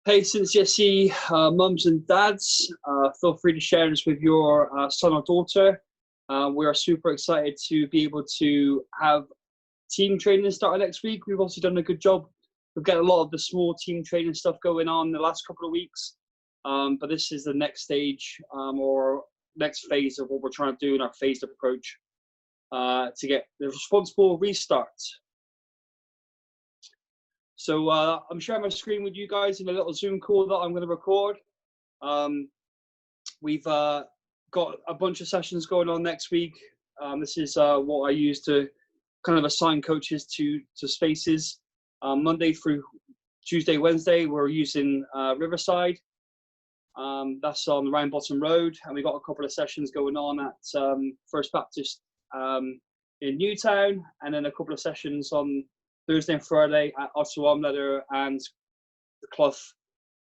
Hey, since Jesse, mums and dads, feel free to share this with your son or daughter. We are super excited to be able to have team training starting next week. We've also done a good job. We've got a lot of the small team training stuff going on the last couple of weeks. But this is the next stage or next phase of what we're trying to do in our phased approach to get the responsible restart. So I'm sharing my screen with you guys in a little Zoom call that I'm going to record. We've got a bunch of sessions going on next week. This is what I use to kind of assign coaches to spaces. Monday through Tuesday, Wednesday, we're using Riverside. That's on Round Bottom Road. And we got a couple of sessions going on at First Baptist in Newtown, and then a couple of sessions on Thursday and Friday at Ottawa and the Clough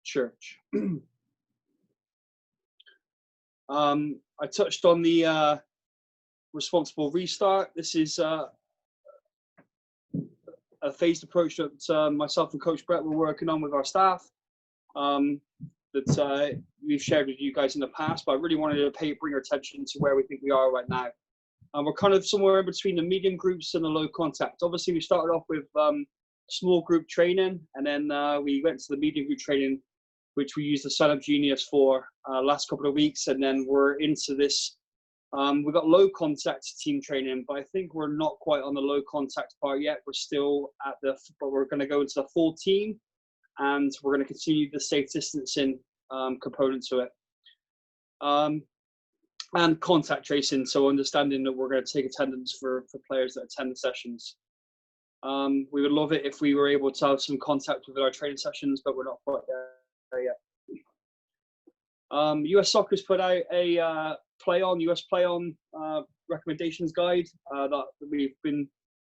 Church. I touched on the responsible restart. This is a phased approach that myself and Coach Brett were working on with our staff that we've shared with you guys in the past, but I really wanted to bring our attention to where we think we are right now. We're kind of somewhere in between the medium groups and the low contact. Obviously, we started off with small group training, and then we went to the medium group training, which we used the Sign Up Genius for last couple of weeks, and then we're into this. We've got low contact team training, but I think we're not quite on the low contact part yet. We're still at but we're going to go into the full team, and we're going to continue the safe distancing component to it. And contact tracing, so understanding that we're going to take attendance for players that attend the sessions. We would love it if we were able to have some contact with our training sessions, but we're not quite there yet. US Soccer's put out a US Play On recommendations guide that we've been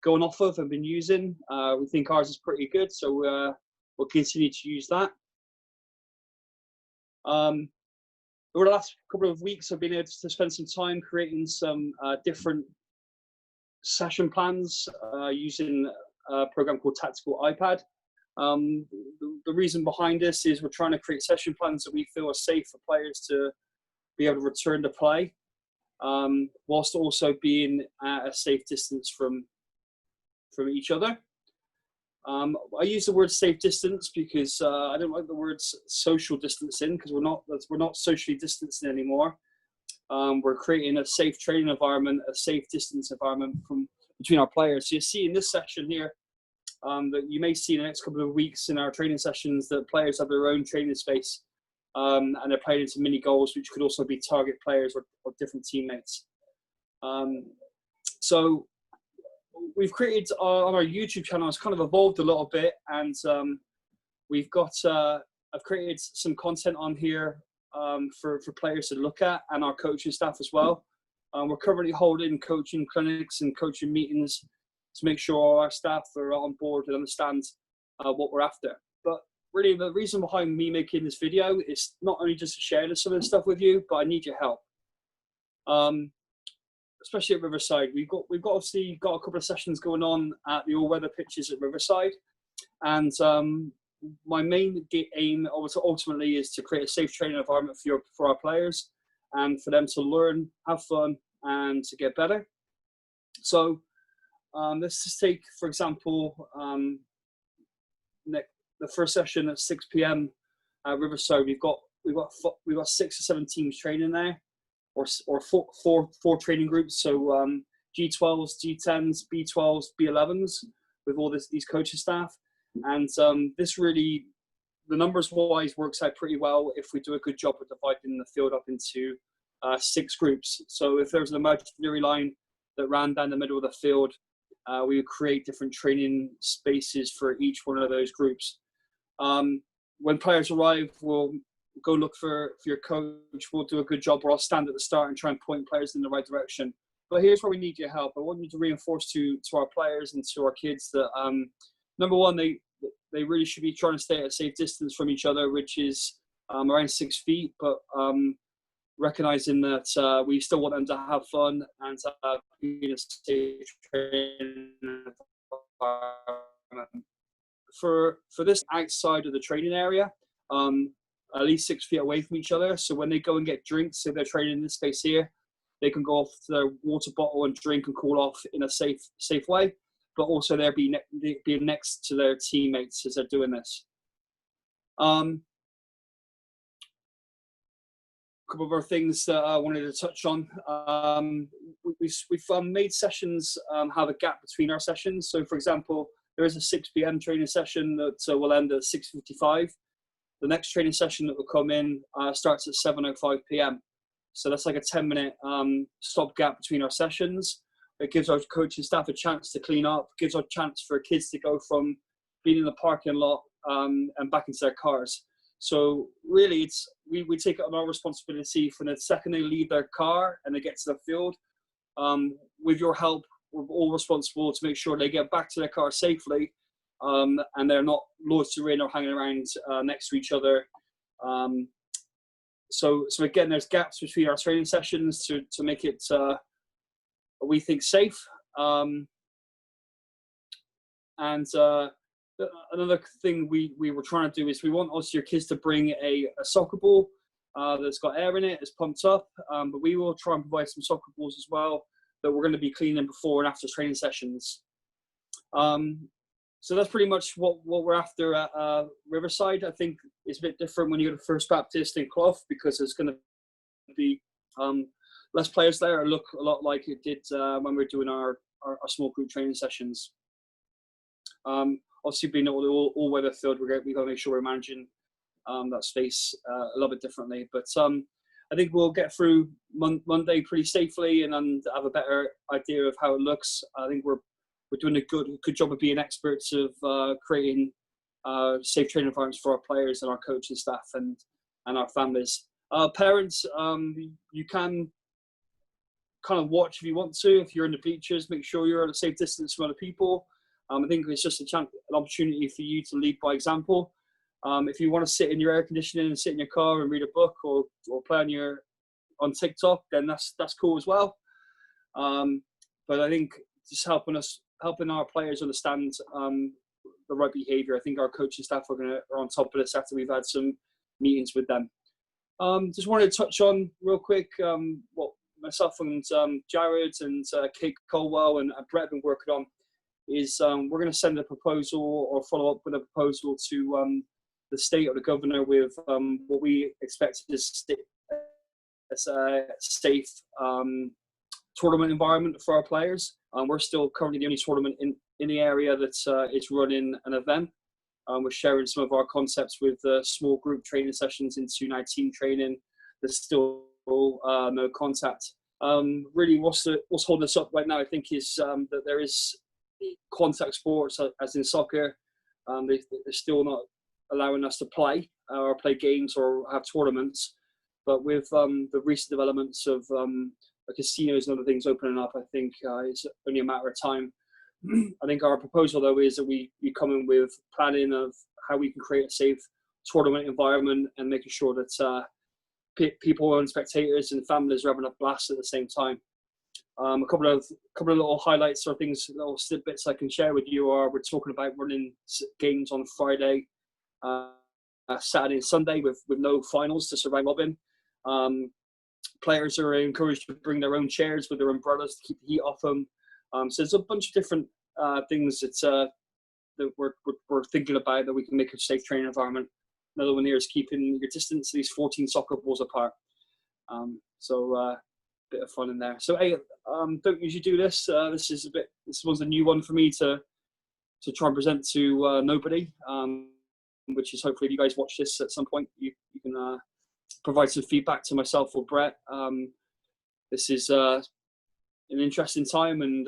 going off of and been using. We think ours is pretty good, so we'll continue to use that. Over the last couple of weeks, I've been able to spend some time creating some different session plans using a program called Tactical iPad. The reason behind this is we're trying to create session plans that we feel are safe for players to be able to return to play, whilst also being at a safe distance from each other. I use the word safe distance because I don't like the words social distancing, because we're not socially distancing anymore. We're creating a safe training environment, a safe distance environment between our players. So you see in this section here that you may see in the next couple of weeks in our training sessions that players have their own training space, and they're playing into mini goals, which could also be target players or different teammates. So we've created on our YouTube channel, it's kind of evolved a little bit, and we've got I've created some content on here for players to look at, and our coaching staff as well. We're currently holding coaching clinics and coaching meetings to make sure our staff are on board and understand what we're after. But really, the reason behind me making this video is not only just to share some of this stuff with you, but I need your help. Especially at Riverside, we've obviously got a couple of sessions going on at the all-weather pitches at Riverside, and my main aim ultimately is to create a safe training environment for our players and for them to learn, have fun, and to get better. So let's just take, for example, the first session at 6 p.m. at Riverside. We've got 6 or 7 teams training there, or four training groups. So G12s, G10s, B12s, B11s, with all these coaching staff. And this really, the numbers wise, works out pretty well if we do a good job of dividing the field up into 6 groups. So if there was an imaginary line that ran down the middle of the field, we would create different training spaces for each one of those groups. When players arrive, we'll go look for your coach. We'll do a good job, or I'll stand at the start and try and point players in the right direction. But here's where we need your help. I want you to reinforce to our players and to our kids that number one, they really should be trying to stay at a safe distance from each other, which is around 6 feet, but recognizing that we still want them to have fun and to be in a safe training environment. For this outside of the training area, at least 6 feet away from each other. So when they go and get drinks, if they're training in this space here, they can go off to their water bottle and drink and cool off in a safe way. But also they're being next to their teammates as they're doing this. A couple of other things that I wanted to touch on. We've made sessions have a gap between our sessions. So, for example, there is a 6 p.m. training session that will end at 6:55. The next training session that will come in starts at 7:05 p.m. So that's like a 10-minute stop gap between our sessions. It gives our coaching staff a chance to clean up, gives our chance for kids to go from being in the parking lot and back into their cars. So really, we take it on our responsibility from the second they leave their car and they get to the field. With your help, we're all responsible to make sure they get back to their car safely, and they're not loitering or hanging around next to each other. So again, there's gaps between our training sessions to make it, we think, safe. Another thing we were trying to do is we want also your kids to bring a soccer ball that's got air in it, it's pumped up, but we will try and provide some soccer balls as well that we're going to be cleaning before and after training sessions. So that's pretty much what we're after at Riverside. I think it's a bit different when you go to First Baptist in Clough because there's going to be less players there. It look a lot like it did when we were doing our small group training sessions. Obviously, being all weather field, we got to make sure we're managing that space a little bit differently. But I think we'll get through Monday pretty safely and have a better idea of how it looks. I think we're doing a good job of being experts of creating safe training environments for our players and our coaching staff and our families. Parents, you can kind of watch if you want to. If you're in the bleachers, make sure you're at a safe distance from other people. I think it's just an opportunity for you to lead by example. If you want to sit in your air conditioning and sit in your car and read a book or play on TikTok, then that's cool as well. But I think just helping our players understand the right behaviour. I think our coaching staff are on top of this after we've had some meetings with them. Just wanted to touch on real quick what myself and Jared and Kate Colwell and Brett have been working on is we're going to send a proposal or follow up with a proposal to the state or the governor with what we expect is a safe tournament environment for our players. We're still currently the only tournament in the area that is running an event. We're sharing some of our concepts with small group training sessions into 19 training. There's still no contact. Really, what's holding us up right now, I think, is that there is contact sports, as in soccer. They're still not allowing us to play or play games or have tournaments. But with the recent developments of the casinos and other things opening up, I think it's only a matter of time. I think our proposal, though, is that we come in with planning of how we can create a safe tournament environment and making sure that people and spectators and families are having a blast at the same time. A couple of little highlights or things, little snippets I can share with you are we're talking about running games on Friday, Saturday and Sunday with no finals, just a round robin. Players are encouraged to bring their own chairs with their umbrellas to keep the heat off them. So there's a bunch of different things that we're thinking about that we can make a safe training environment. Another one here is keeping your distance to these 14 soccer balls apart. So bit of fun in there. So hey, don't usually do this. This one's a new one for me to try and present to nobody. Which is hopefully if you guys watch this at some point, you can provide some feedback to myself or Brett. This is an interesting time, and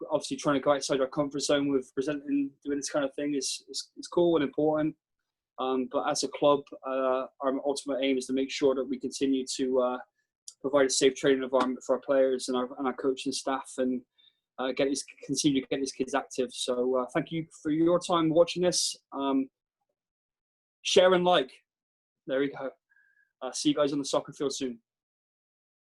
obviously trying to go outside our comfort zone with doing this kind of thing is cool and important. But as a club, our ultimate aim is to make sure that we continue to provide a safe training environment for our players and our coaching staff, and continue to get these kids active. So thank you for your time watching this. Share and like. There we go. See you guys on the soccer field soon.